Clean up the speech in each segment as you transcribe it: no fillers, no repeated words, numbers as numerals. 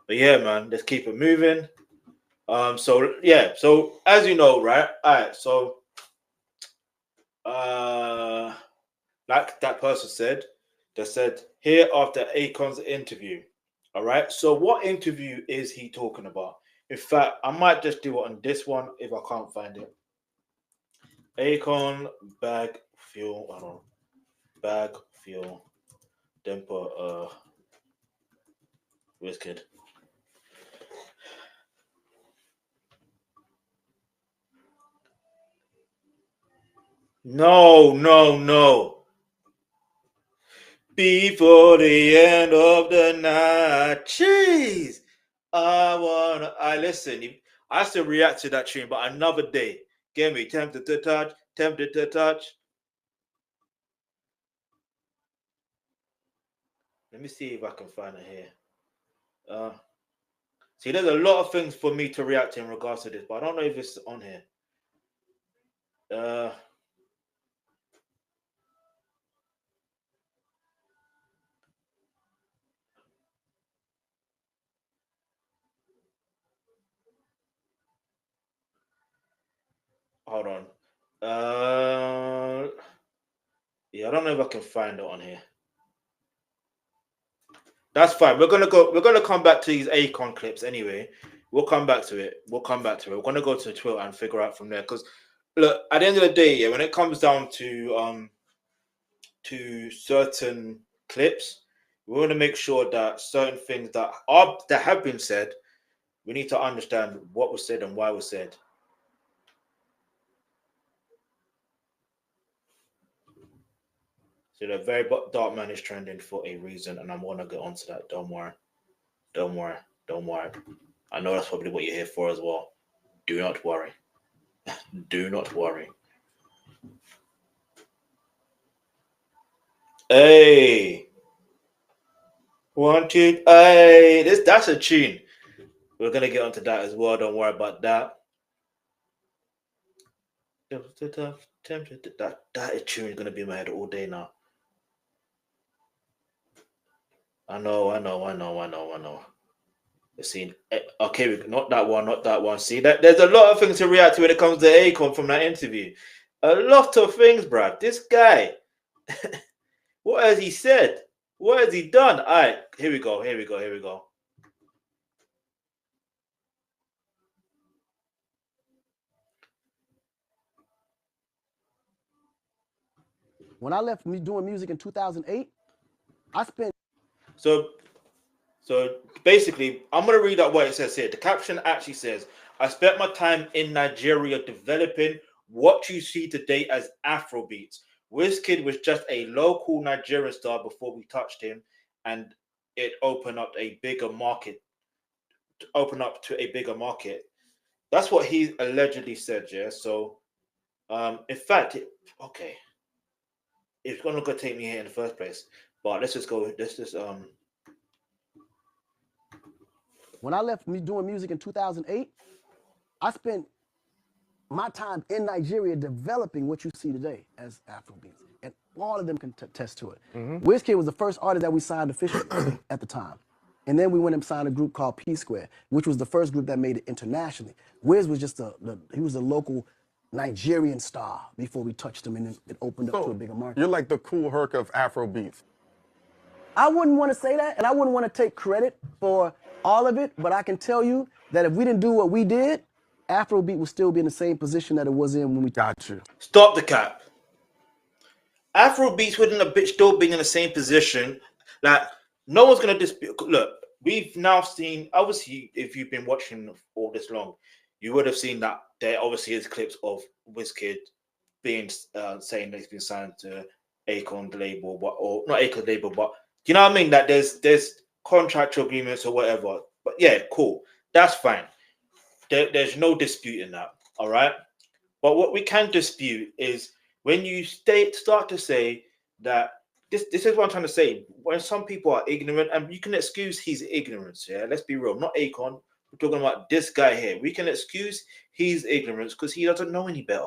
But yeah, man, let's keep it moving. So yeah, so as you know, right? All right, so uh like that person said, they said here after aKON's interview. All right. So what interview is he talking about? In fact, I might just do it on this one if I can't find it. aKON bag fuel. I don't know. Bag fuel. Then put Wizkid. No, no, no. Before the end of the night. Jeez. I listen. I still react to that tune, but another day. Get me tempted to touch, tempted to touch. Let me see if I can find it here. Uh, see, there's a lot of things for me to react to in regards to this, but I don't know if it's on here. Uh, hold on. Yeah, I don't know if I can find it on here. That's fine. We're gonna go. We're gonna come back to these aKON clips anyway. We'll come back to it. We'll come back to it. We're gonna go to Twitter and figure out from there. Because look, at the end of the day, yeah, when it comes down to certain clips, we want to make sure that certain things that have been said, we need to understand what was said and why it was said. So the very dark man is trending for a reason, and I'm gonna get onto that. Don't worry. Don't worry. Don't worry. I know that's probably what you're here for as well. Do not worry. Do not worry. Hey, want you? Hey, that's a tune. We're gonna get onto that as well. Don't worry about that. That tune is gonna be in my head all day now. I know, I know, I know, I know, I know. Let's see. Okay, not that one, not that one. See that there's a lot of things to react to when it comes to aKON from that interview. A lot of things, bruv. This guy, what has he said? What has he done? All right, here we go. Here we go. Here we go. When I left me doing music in 2008, I spent. So basically, I'm gonna read out what it says here. The caption actually says, "I spent my time in Nigeria developing what you see today as Afrobeats. Wizkid was just a local Nigerian star before we touched him, and it opened up a bigger market. Open up to a bigger market." That's what he allegedly said. Yeah. So, in fact, okay, it's gonna go take me here in the first place. But let's just go. Let's just When I left me doing music in 2008, I spent my time in Nigeria developing what you see today as Afrobeats. And all of them can attest to it. Wizkid was the first artist that we signed officially at the time. And then we went and signed a group called P Square, which was the first group that made it internationally. Wiz was just he was a local Nigerian star before we touched him, and it opened up to a bigger market. You're like the cool Herc of Afrobeats. I wouldn't want to say that, and I wouldn't want to take credit for all of it, but I can tell you that if we didn't do what we did, Afrobeat would still be in the same position that it was in when we got you. Stop the cap. Afrobeats wouldn't a bitch still being in the same position. Like, no one's gonna dispute. Look, we've now seen, obviously, if you've been watching all this long, you would have seen that there obviously is clips of Wizkid being saying that he's been signed to aKON label, or not aKON label, but you know what I mean? That there's contractual agreements or whatever. But yeah, cool. That's fine. There's no dispute in that. All right. But what we can dispute is when you start to say that this is what I'm trying to say. When some people are ignorant, and you can excuse his ignorance, yeah. Let's be real. Not aKON. We're talking about this guy here. We can excuse his ignorance because he doesn't know any better.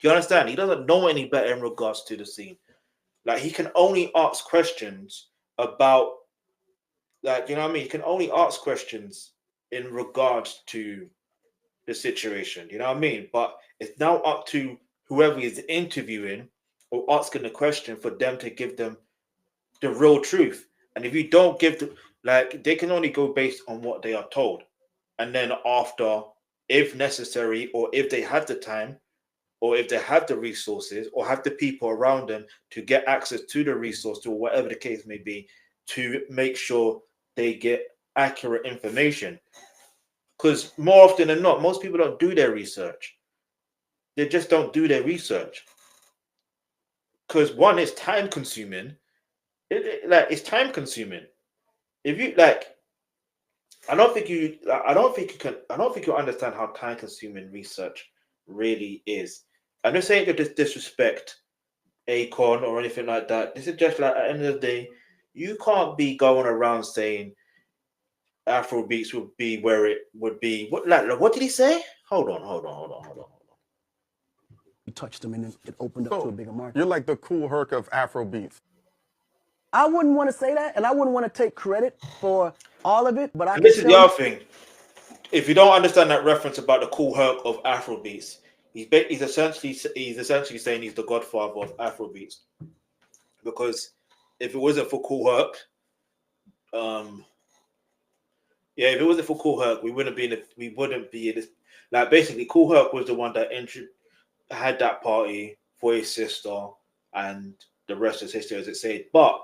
Do you understand? He doesn't know any better in regards to the scene. Like, he can only ask questions about like, you know what I mean? You can only ask questions in regards to the situation, you know what I mean? But it's now up to whoever is interviewing or asking the question for them to give them the real truth. And if you don't give the, like, they can only go based on what they are told. And then after, if necessary, or if they have the time, or if they have the resources, or have the people around them to get access to the resource, or whatever the case may be, to make sure they get accurate information. Because more often than not, most people don't do their research. They just don't do their research. Because one, it's time consuming. It's time consuming. If you like, I don't think you understand how time consuming research really is. I'm not saying to disrespect aKON or anything like that. This is just like, at the end of the day, you can't be going around saying Afrobeats would be where it would be. What did he say? Hold on. You touched them and it opened up to a So bigger market. you're like the cool herc of Afrobeats. I wouldn't want to say that, and I wouldn't want to take credit for all of it, but I And can this is tell the you, other thing. If you don't understand that reference about the cool herc of Afrobeats, he's essentially saying he's the godfather of Afrobeats. Because if it wasn't for Cool Herc, if it wasn't for Cool Herc, we wouldn't be in this. Like, basically, Cool Herc was the one that had that party for his sister, and the rest is history, as it said. But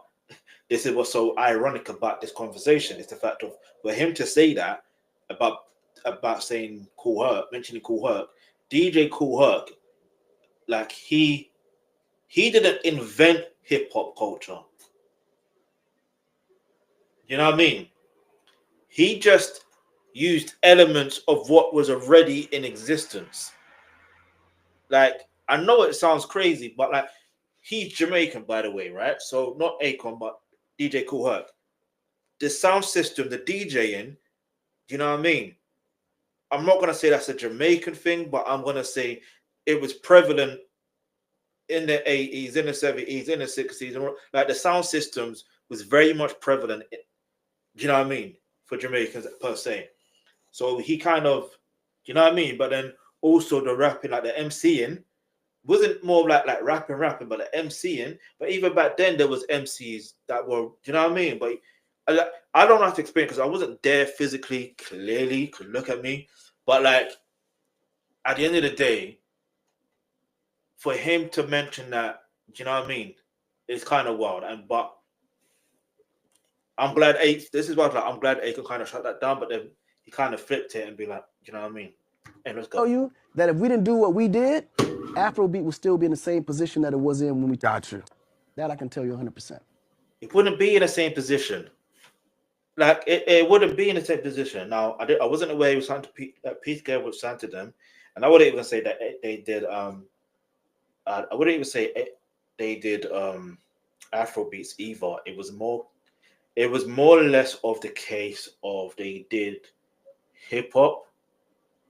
this is what's so ironic about this conversation, is the fact of, for him to say that about saying Cool Herc, mentioning Cool Herc, DJ Cool Herc, like, he didn't invent hip hop culture. You know what I mean? He just used elements of what was already in existence. Like, I know it sounds crazy, but like, he's Jamaican, by the way, right? So not aKON, but DJ Cool Herc. The sound system, the DJing, you know what I mean? I'm not gonna say that's a Jamaican thing, but I'm gonna say it was prevalent in the 80s, in the 70s, in the 60s. Like, the sound systems was very much prevalent, you know what I mean, for Jamaicans per se. So he kind of, you know what I mean? But then also the rapping, like the MCing, wasn't more like rapping, but the MCing. But even back then, there was MCs that were, you know what I mean? But I don't have to explain because I wasn't there physically, clearly, could look at me. But like, at the end of the day, for him to mention that, you know what I mean, it's kind of wild. But I'm glad this is what I'm glad aKON kind of shut that down, but then he kind of flipped it and be like, you know what I mean? Hey, let's go. tell you that if we didn't do what we did, Afrobeat would still be in the same position that it was in when we. Got you. That I can tell you 100%. It wouldn't be in the same position. Like, it wouldn't be in the same position. Now, I wasn't aware it was signed to Peace Girl was signed to them, and I wouldn't even say that they did. I wouldn't even say they did Afrobeats either. It was more or less of the case of they did hip hop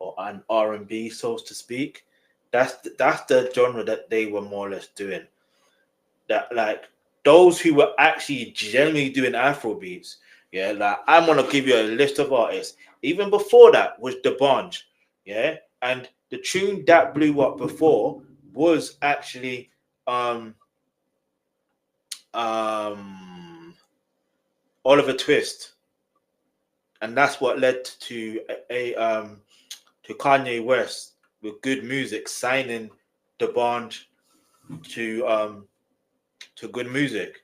or an R&B, so to speak. That's the genre that they were more or less doing. That, like, those who were actually genuinely doing Afrobeats, yeah, like, I'm gonna give you a list of artists. Even before that was D'banj, yeah, and the tune that blew up before was actually Oliver Twist, and that's what led to to Kanye West with Good Music signing D'banj to Good Music.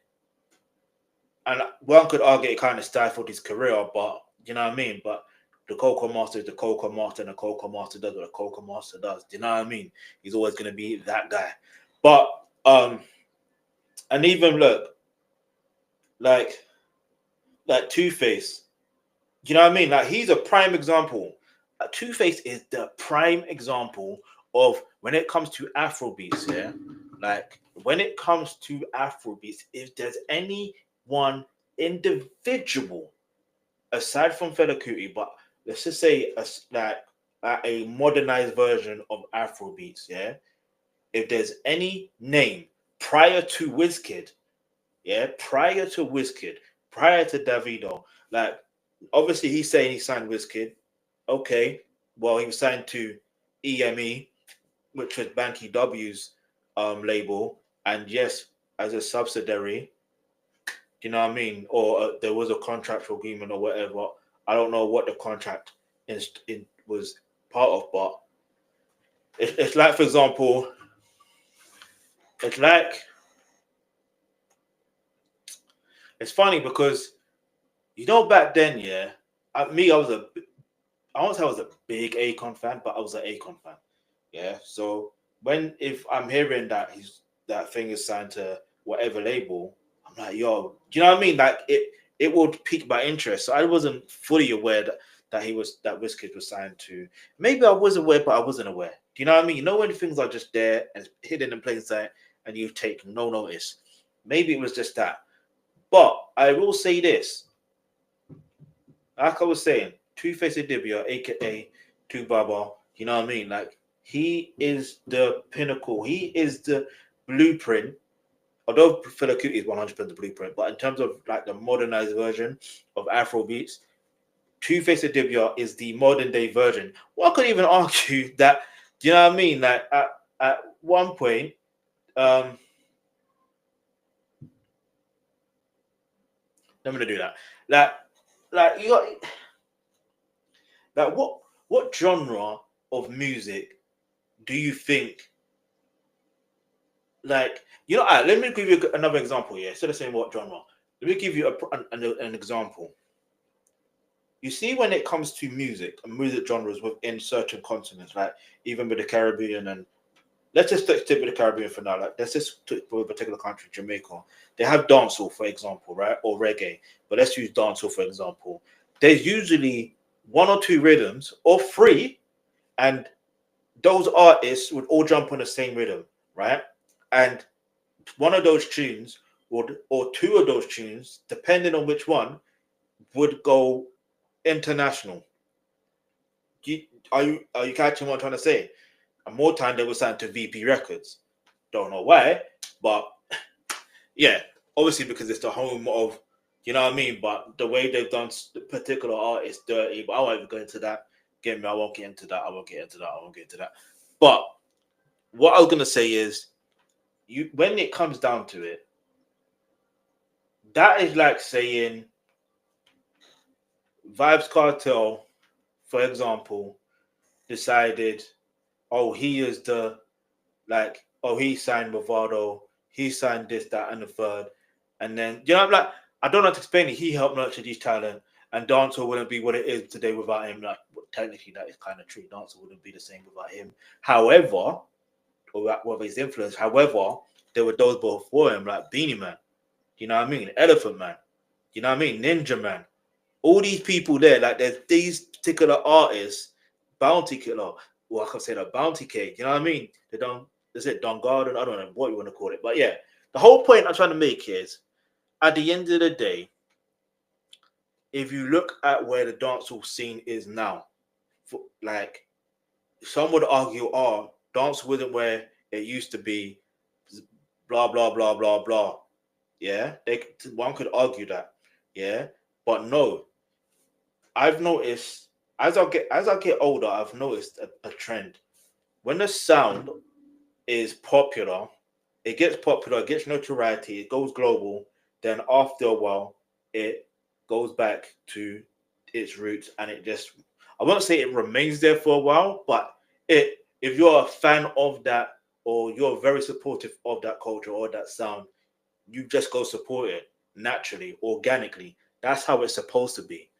And one could argue it kind of stifled his career, but you know what I mean? But the Cocoa Master is the Cocoa Master, and the Cocoa Master does what the Cocoa Master does. Do you know what I mean? He's always gonna be that guy. But and even look, like Two-Face, you know what I mean? Like, he's a prime example. Two-Face is the prime example of when it comes to Afrobeats, yeah? Like, when it comes to Afrobeats, if there's any one individual aside from Fela Kuti, but let's just say a modernized version of Afrobeats, yeah. If there's any name prior to Wizkid, yeah, prior to Davido, Like, obviously, he's saying he signed Wizkid. Okay, well, he was signed to EME, which was Banky W's label, and yes, as a subsidiary. You know what I mean? Or there was a contractual agreement or whatever. I don't know what the contract was part of, but it's like, for example, it's like, it's funny because, you know, back then, yeah, I won't say I was a big aKON fan, but I was an aKON fan. Yeah. So if I'm hearing that that thing is signed to whatever label, I'm like, yo, do you know what I mean? Like it would pique my interest. So I wasn't fully aware that Wizkid was signed to. Maybe I was aware, but I wasn't aware. Do you know what I mean? You know when things are just there and hidden in plain sight and you take no notice. Maybe it was just that. But I will say this. Like I was saying, Two-Face Idibia, aka Two Baba, you know what I mean? Like, he is the pinnacle. He is the blueprint. Although Fela Kuti is 100% the blueprint, but in terms of like the modernized version of Afrobeats, Two-Face Idibia is the modern day version. One could even argue that, do you know what I mean? Like at one point, I'm gonna do that. Like you got like what genre of music do you think, like, you know, let me give you another example. Yeah, instead of saying what genre, let me give you an example. You see, when it comes to music and music genres within certain continents, like even with the Caribbean, and let's just stick with the Caribbean for now. Like, let's just stick with a particular country, Jamaica. They have dancehall, for example, right, or reggae. But let's use dancehall for example. There's usually one or two rhythms, or three, and those artists would all jump on the same rhythm, right? And one of those tunes or two of those tunes, depending on which one, would go international. Are you catching what I'm trying to say? And more time they were signed to VP Records. Don't know why, but yeah, obviously because it's the home of, you know what I mean. But the way they've done the particular artists dirty, but I won't even go into that. Get me? I won't get into that. But what I was gonna say is, when it comes down to it, that is like saying Vibes Cartel, for example, decided, oh, he is the, like, oh, he signed Movado, he signed this, that, and the third. And then, you know, I'm like, I don't know how to explain it. He helped nurture these talent, and dancehall wouldn't be what it is today without him. Like, technically, that is kind of true. Dancehall wouldn't be the same without him. However, or whether his influence, however, there were those before him, like Beanie Man, you know what I mean? Elephant Man, you know what I mean? Ninja Man. All these people there, like, there's these particular artists, Bounty Killer, or I can say that Bounty Cake, you know what I mean? They don't, is it Don Garden? I don't know what you want to call it. But yeah, the whole point I'm trying to make is, at the end of the day, if you look at where the dancehall scene is now, like, some would argue, oh, dance wasn't where it used to be, blah, blah, blah, blah, blah. Yeah, one could argue that. Yeah, but no, I've noticed as I get older, I've noticed a trend. When the sound is popular, it gets notoriety, it goes global. Then after a while, it goes back to its roots, and it just, I won't say it remains there for a while, but if you're a fan of that, or you're very supportive of that culture or that sound, you just go support it naturally, organically. That's how it's supposed to be.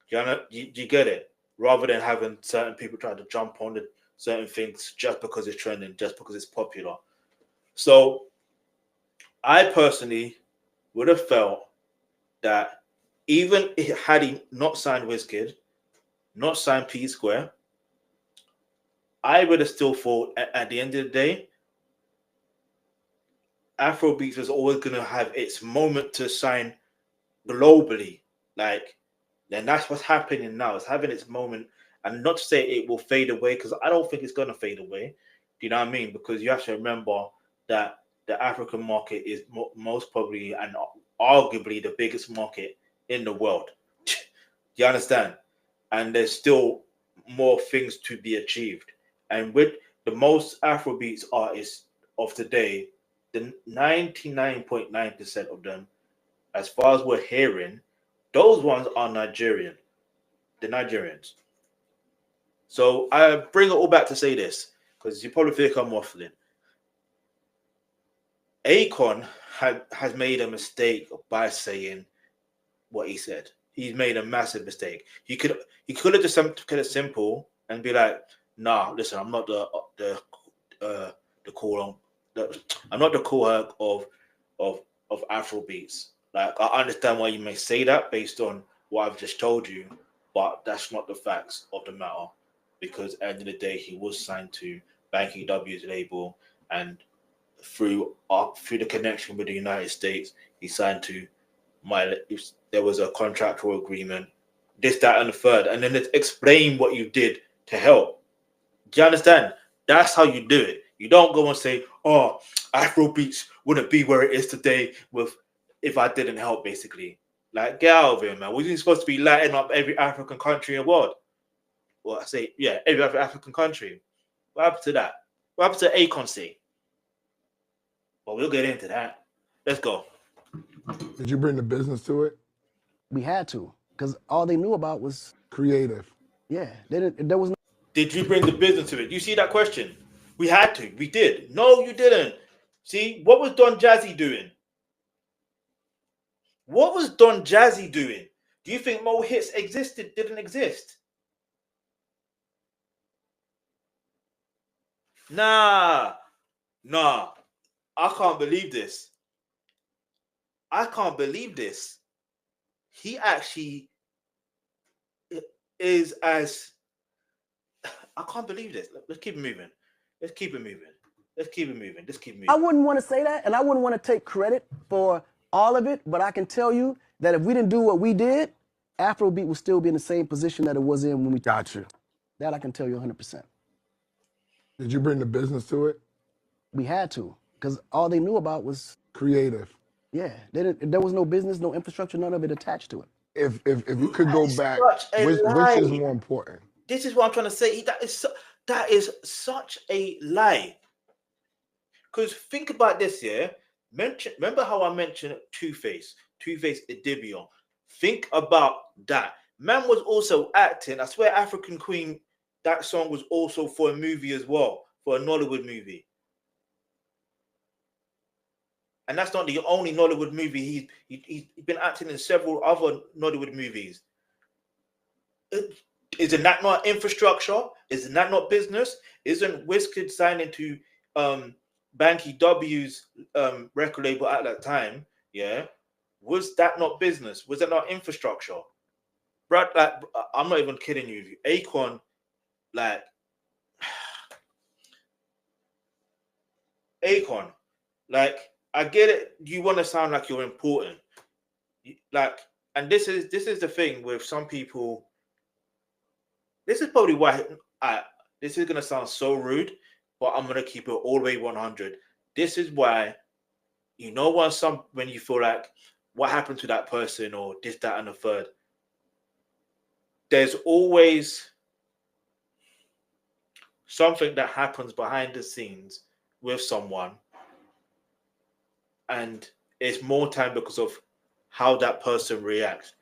You get it? Rather than having certain people try to jump on certain things just because it's trending, just because it's popular. So I personally would have felt that even had he not signed Wizkid, not signed P Square, I would have still thought at the end of the day, Afrobeats was always going to have its moment to sign globally. Like, then that's what's happening now. It's having its moment, and not to say it will fade away, because I don't think it's going to fade away. Do you know what I mean? Because you have to remember that the African market is most probably and arguably the biggest market in the world. You understand? And there's still more things to be achieved. And with the most Afrobeats artists of today, the 99.9% of them, as far as we're hearing, those ones are Nigerian. The Nigerians. So I bring it all back to say this, because you probably think I'm waffling. aKON has made a mistake by saying what he said. He's made a massive mistake. He could have just kept it simple and be like, "Nah, listen, I'm not the cool I'm not the cool herc of Afrobeats. Like, I understand why you may say that based on what I've just told you, but that's not the facts of the matter. Because at the end of the day, he was signed to Banky W's label, and through the connection with the United States, he signed to there was a contractual agreement, this, that, and the third, and then let's explain what you did to help. Do you understand? That's how you do it. You don't go and say, "Oh, Afrobeats wouldn't be where it is today if I didn't help." Basically, like, get out of here, man. We're supposed to be lighting up every African country in the world. Well, I say, yeah, every other African country. What happened to that? What happened to aKON say? Well, we'll get into that. Let's go. Did you bring the business to it? We had to, because all they knew about was Creative. yeah. They didn't. There was no. Did you bring the business to it? You see that question? We had to. We did. No, you didn't. See, what was Don Jazzy doing? What was Don Jazzy doing? Do you think Mo Hits didn't exist? Nah. I can't believe this. He actually is as... I can't believe this. Let's keep it moving. I wouldn't want to say that, and I wouldn't want to take credit for all of it, but I can tell you that if we didn't do what we did, Afrobeat would still be in the same position that it was in when we... Got you. That I can tell you 100%. Did you bring the business to it? We had to, because all they knew about was Creative. yeah. There was no business, no infrastructure, none of it attached to it. If you could go back, which is more important? This is what I'm trying to say. That is such a lie. Because think about this, yeah. Remember how I mentioned Two-Face Idibia. Think about that. Man was also acting. I swear, African Queen. That song was also for a movie as well, for a Nollywood movie. And that's not the only Nollywood movie. He's been acting in several other Nollywood movies. Isn't that not infrastructure? Isn't that not business? Isn't Wizkid signing to Banky W's record label at that time? Yeah. Was that not business? Was that not infrastructure? Brad, like, I'm not even kidding you. aKON, like, aKON, like, I get it. You want to sound like you're important, like, and this is the thing with some people. This is probably why this is gonna sound so rude, but I'm gonna keep it all the way 100. This is why, when you feel like, what happened to that person, or this, that, and the third. There's always something that happens behind the scenes with someone, and it's more time because of how that person reacts.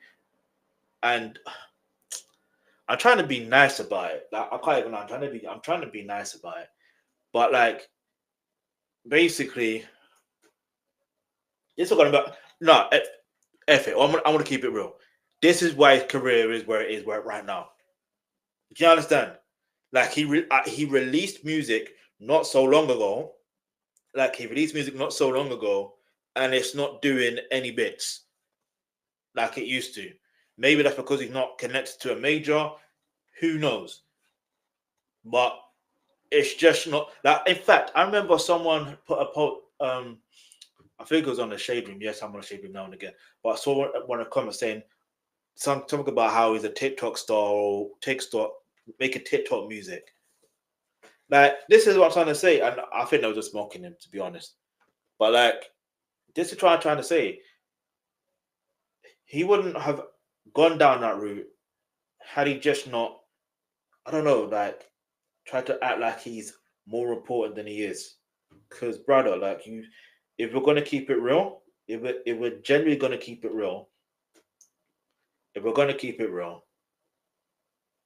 And I'm trying to be nice about it. Like, I can't even lie. I'm trying to be nice about it. But, like, basically, it's talking about F it. I'm gonna keep it real. This is why his career is where it is right now. Do you understand? Like, he released music not so long ago. And it's not doing any bits like it used to. Maybe that's because he's not connected to a major. Who knows? But it's just not that. In fact, I remember someone put a post. I think it was on the Shade Room. Yes, I'm on the Shade Room now and again. But I saw one of the comments saying something about how he's a TikTok star or making TikTok music. Like, this is what I'm trying to say, and I think they were just mocking him, to be honest. But, like, this is what I'm trying to say. he wouldn't have gone down that route had he just not, I don't know, like tried to act like he's more important than he is. Because brother, like if we're gonna keep it real, if we're generally gonna keep it real, if we're gonna keep it real,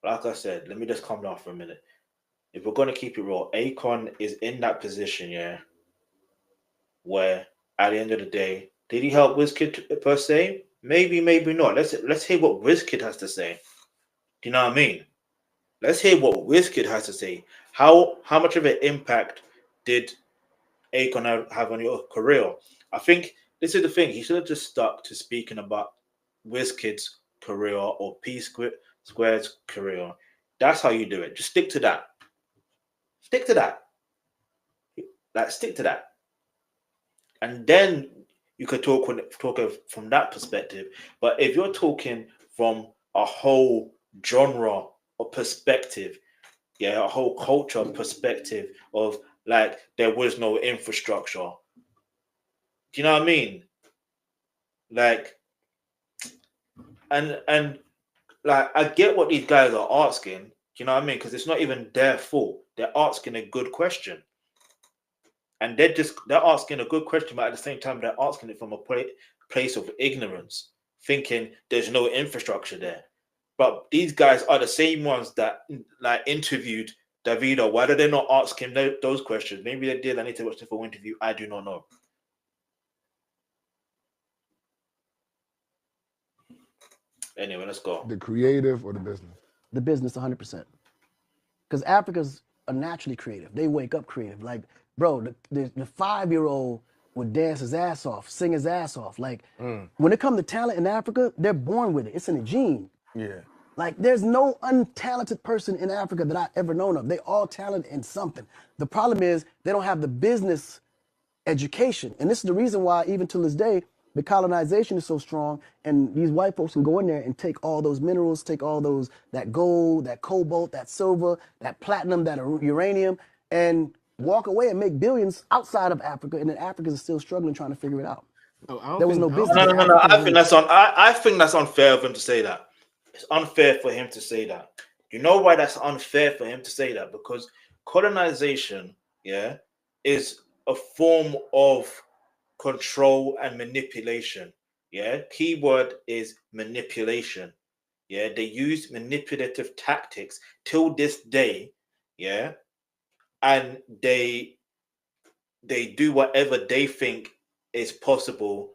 like I said, let me just calm down for a minute. If we're gonna keep it real, aKON is in that position, yeah, where at the end of the day, did he help Wizkid per se? Maybe, maybe not. Let's hear what Wizkid has to say. Do you know what I mean? Let's hear what Wizkid has to say. How much of an impact did aKON have on your career? I think this is the thing. He should have just stuck to speaking about Wizkid's career or P Square's career. That's how you do it. Just stick to that. Stick to that. Like stick to that. And then you could talk from that perspective. But if you're talking from a whole genre or perspective, yeah, a whole culture perspective of like there was no infrastructure. Do you know what I mean? Like, and like I get what these guys are asking. Do you know what I mean? Because it's not even their fault. They're asking a good question. And they're asking a good question, but at the same time, they're asking it from a place of ignorance, thinking there's no infrastructure there. But these guys are the same ones that like interviewed Davido. Why did they not ask him those questions? Maybe they did. I need to watch the full interview. I do not know. Anyway, let's go. The creative or the business? The business, 100%. Because Africans are naturally creative. They wake up creative. Like, bro, the 5-year-old would dance his ass off, sing his ass off. Like, when it comes to talent in Africa, they're born with it. It's in the gene. Yeah. Like, there's no untalented person in Africa that I've ever known of. They all talented in something. The problem is they don't have the business education. And this is the reason why, even to this day, the colonization is so strong, and these white folks can go in there and take all those minerals, take all those, that gold, that cobalt, that silver, that platinum, that uranium, and walk away and make billions outside of Africa, and then Africans are still struggling trying to figure it out. There was no business. No. I think that's unfair of him to say that. It's unfair for him to say that. You know why that's unfair for him to say that? Because colonization, yeah, is a form of control and manipulation. Yeah, keyword is manipulation. Yeah, they use manipulative tactics till this day. Yeah, and they do whatever they think is possible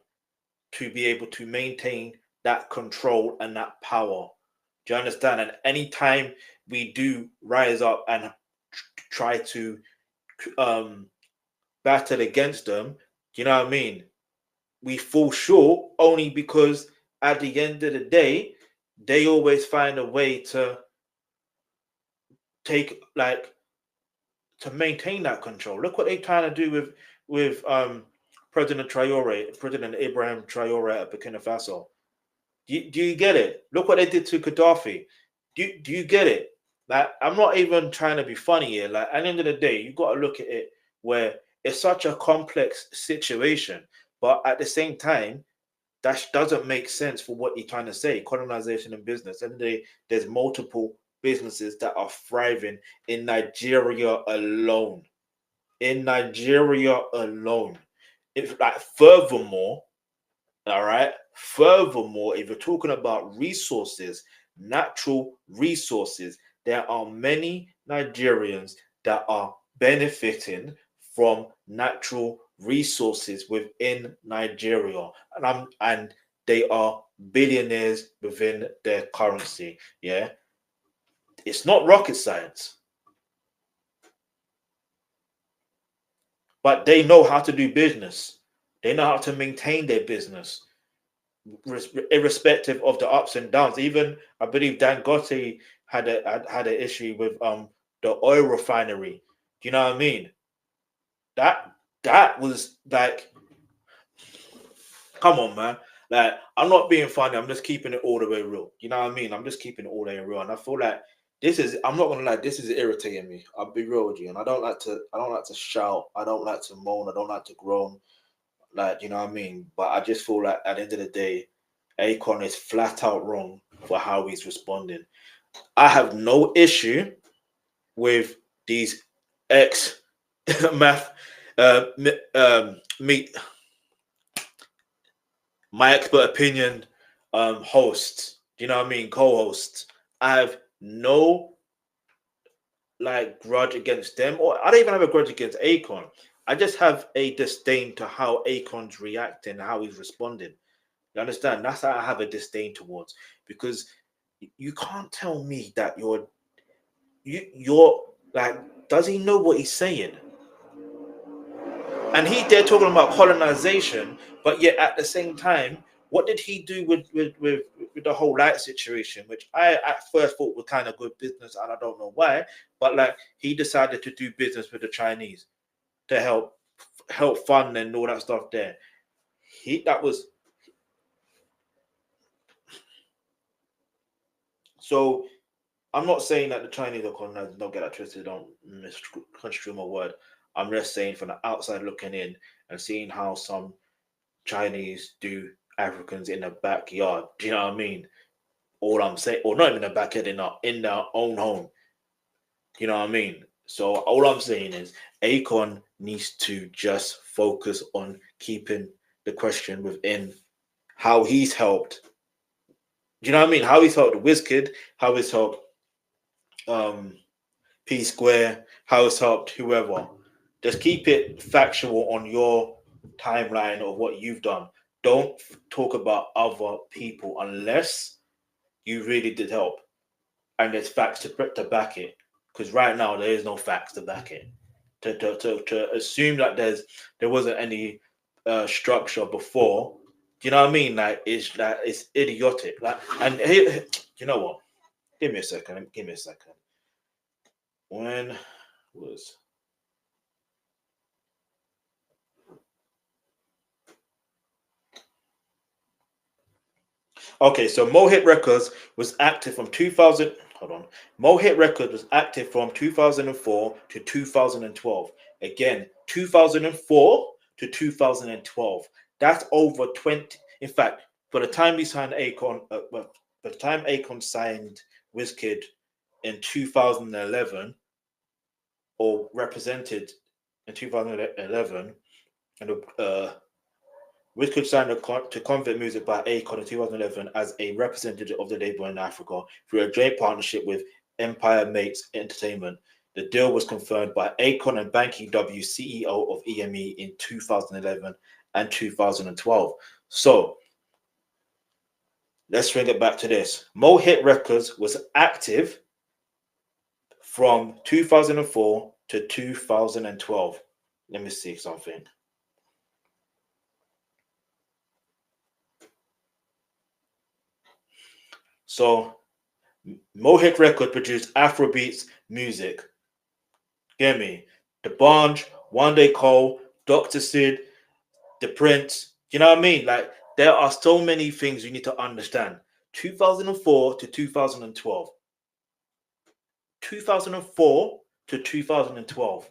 to be able to maintain that control and that power. Do you understand? And anytime we do rise up and try to battle against them, you know what I mean? We fall short only because at the end of the day, they always find a way to maintain that control. Look what they're trying to do with President Ibrahim Traore at Burkina Faso. Do you get it? Look what they did to Gaddafi. Do you get it? Like, I'm not even trying to be funny here. Like, at the end of the day, you got to look at it where it's such a complex situation, but at the same time, that doesn't make sense for what you're trying to say. Colonization and business, and there's multiple businesses that are thriving in Nigeria alone. In Nigeria alone. If like furthermore, all right. Furthermore, if you're talking about resources, natural resources, there are many Nigerians that are benefiting from natural resources within Nigeria, and they are billionaires within their currency. Yeah, it's not rocket science, but they know how to do business. They know how to maintain their business, irrespective of the ups and downs. Even I believe Dangote had an issue with the oil refinery. Do you know what I mean? That was like, come on, man. Like, I'm not being funny. I'm just keeping it all the way real. You know what I mean? I'm just keeping it all the way real, and I feel like I'm not gonna lie, this is irritating me. I'll be real with you, and I don't like to shout. I don't like to moan. I don't like to groan. Like, you know what I mean? But I just feel like at the end of the day, aKON is flat out wrong for how he's responding. I have no issue with these my expert opinion hosts. Do you know what I mean? Co-hosts. I have no grudge against them, or I don't even have a grudge against aKON. I just have a disdain to how aKON's reacting, how he's responding. You understand? That's how I have a disdain towards, because you can't tell me that you're like, does he know what he's saying? And they're talking about colonization, but yet at the same time, what did he do with the whole light situation, which I at first thought was kind of good business, and I don't know why, but he decided to do business with the Chinese to help fund and all that stuff there. So I'm not saying that the Chinese are colonizing, don't get that twisted, don't misconstrue my word. I'm just saying from the outside looking in and seeing how some Chinese do Africans in the backyard. Do you know what I mean? All I'm saying, or not even in the backyard, in their own home. You know what I mean? So all I'm saying is aKON needs to just focus on keeping the question within how he's helped. Do you know what I mean? How he's helped Wizkid, how he's helped P Square, how he's helped whoever. Just keep it factual on your timeline of what you've done. Don't talk about other people unless you really did help and there's facts to back it. Because right now there is no facts to back it. To assume that there wasn't any structure before, do you know what I mean? It's idiotic. And here, you know what? Give me a second. When was okay, so Mo Hit Records was active from 2000. Hold on. Mo Hit Records was active from 2004 to 2012. Again, 2004 to 2012. That's over 20. In fact, by the time we signed aKON, by the time aKON signed Wizkid in 2011, or represented in 2011, and Wizkid signed to KONVICT Music by aKON in 2011 as a representative of the label in Africa through a joint partnership with Empire Mates Entertainment. The deal was confirmed by aKON and Banky W, CEO of EME, in 2011 and 2012. So let's bring it back to this. Mo Hit Records was active from 2004 to 2012. Let me see something. So Mo Hit Record produced Afrobeats music. Get me? The Bunch, One Day Cole, Dr. Sid, The Prince. You know what I mean? There are so many things you need to understand. 2004 to 2012. 2004 to 2012.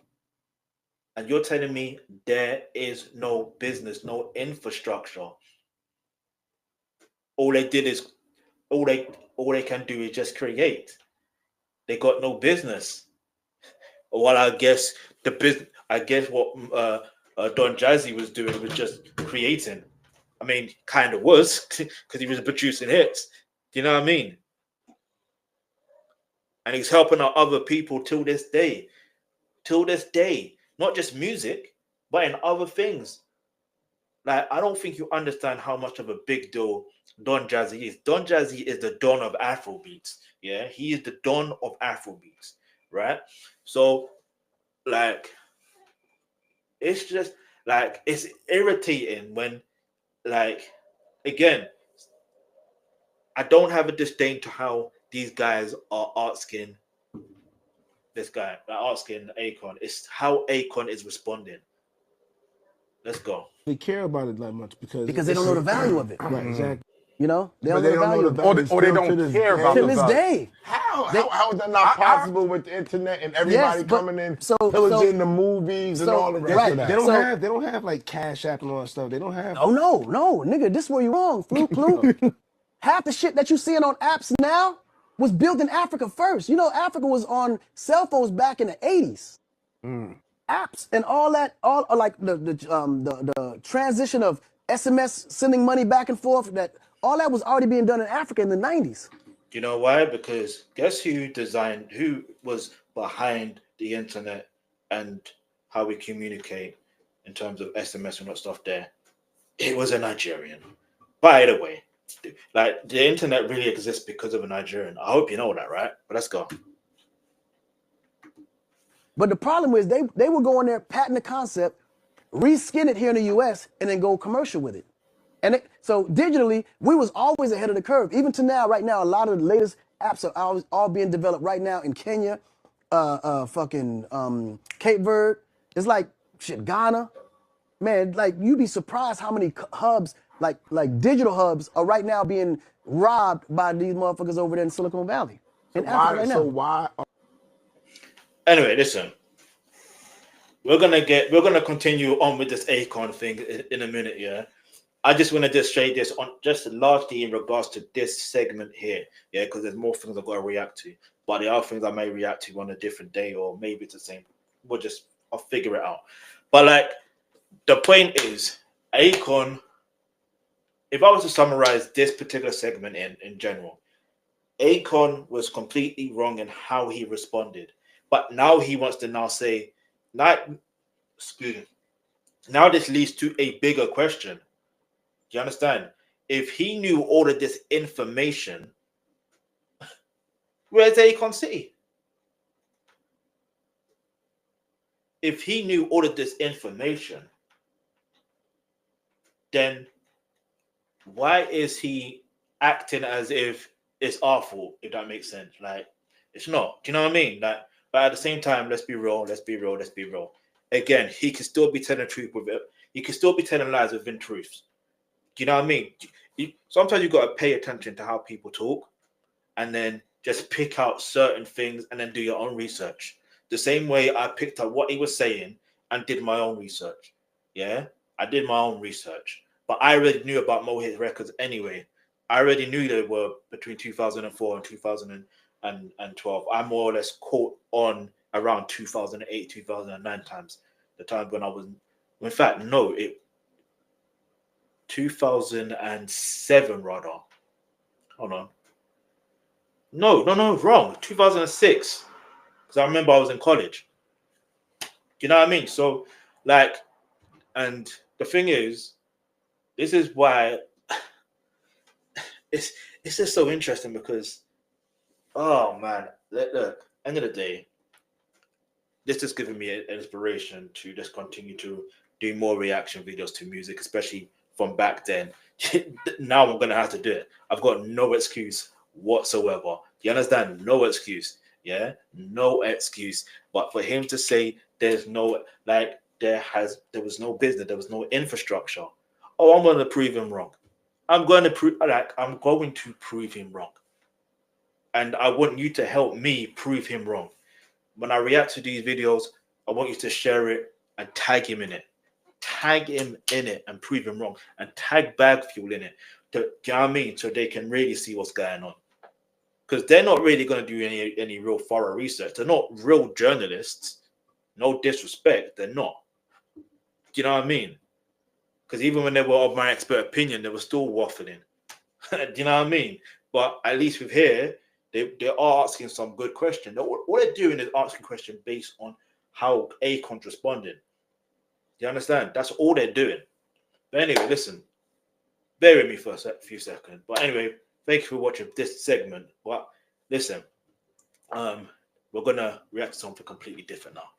And you're telling me there is no business, no infrastructure. All they can do is just create. They got no business. Well, I guess what Don Jazzy was doing was just creating. I mean, kind of was, because he was producing hits. Do you know what I mean? And he's helping out other people till this day. Till this day. Not just music, but in other things. I don't think you understand how much of a big deal Don Jazzy is. Don Jazzy is the Don of Afrobeats. Yeah, he is the Don of Afrobeats, right? So, it's just it's irritating when, again, I don't have a disdain to how these guys are asking asking aKON. It's how aKON is responding. Let's go. They care about it that much because they don't know the value of it. Right, exactly. You know, they But don't know the value. or they don't care about To the this value. day. How is that not possible with the internet and everybody coming in, pillaging the movies and all the rest of that? They don't have like Cash App and all that stuff. They don't have. Oh no, nigga, this is where you're wrong, Flu. Half the shit that you seeing on apps now was built in Africa first. You know, Africa was on cell phones back in the 80s. Apps and all that, all like the transition of SMS sending money back and forth, that all that was already being done in Africa in the 90s. You know why? Because guess who was behind the internet and how we communicate in terms of SMS and that stuff there? It was a Nigerian. By the way, like the internet really exists because of a Nigerian. I hope you know that, right? But let's go. But the problem is they will go in there, patent the concept, reskin it here in the US, and then go commercial with it. And so digitally, we was always ahead of the curve. Even to now, right now, a lot of the latest apps are all being developed right now in Kenya, Cape Verde. It's like shit, Ghana. Man, like you'd be surprised how many hubs, like digital hubs, are right now being robbed by these motherfuckers over there in Silicon Valley. In Africa right now. So why? Anyway, listen. We're gonna continue on with this aKON thing in a minute, yeah. I just want to just say this on just largely in regards to this segment here, yeah, because there's more things I've got to react to. But the other things I may react to on a different day, or maybe it's the same. I'll figure it out. But like the point is, aKON, if I was to summarize this particular segment in general, aKON was completely wrong in how he responded. But now he wants to say, now this leads to a bigger question. Do you understand? If he knew all of this information, where's aKON City? If he knew all of this information, then why is he acting as if it's our fault, if that makes sense? Like, it's not. Do you know what I mean? Like, but at the same time, let's be real. Again, he can still be telling the truth with it. He can still be telling lies within truths. Do you know what I mean? Sometimes you've got to pay attention to how people talk and then just pick out certain things and then do your own research. The same way I picked up what he was saying and did my own research. Yeah, I did my own research. But I already knew about Mohit records anyway. I already knew they were between 2004 and 2012. I more or less caught on around 2008, 2009 times. The time when I was, in fact, no, 2007 rather. Hold on. No, wrong. 2006. Because I remember I was in college. You know what I mean? So, like, and the thing is, this is why it's just so interesting because, oh man, look, end of the day, this has given me an inspiration to just continue to do more reaction videos to music, especially from back then. Now I'm gonna have to do it. I've got no excuse whatsoever. Do you understand? No excuse. Yeah, no excuse. But for him to say there's no, like, there was no business, there was no infrastructure. Oh, I'm gonna prove him wrong. I'm going to prove him wrong. And I want you to help me prove him wrong. When I react to these videos, I want you to share it and tag him in it. Tag him in it and prove him wrong. And tag Bag Fuel in it. Do you know what I mean? So they can really see what's going on. Because they're not really going to do any real thorough research. They're not real journalists. No disrespect. They're not. Do you know what I mean? Because even when they were of my expert opinion, they were still waffling. Do you know what I mean? But at least with here, they are asking some good questions. All they're doing is asking questions based on how aKON's responding. Do you understand? That's all they're doing. But anyway, listen. Bear with me for a few seconds. But anyway, thank you for watching this segment. But listen, we're going to react to something completely different now.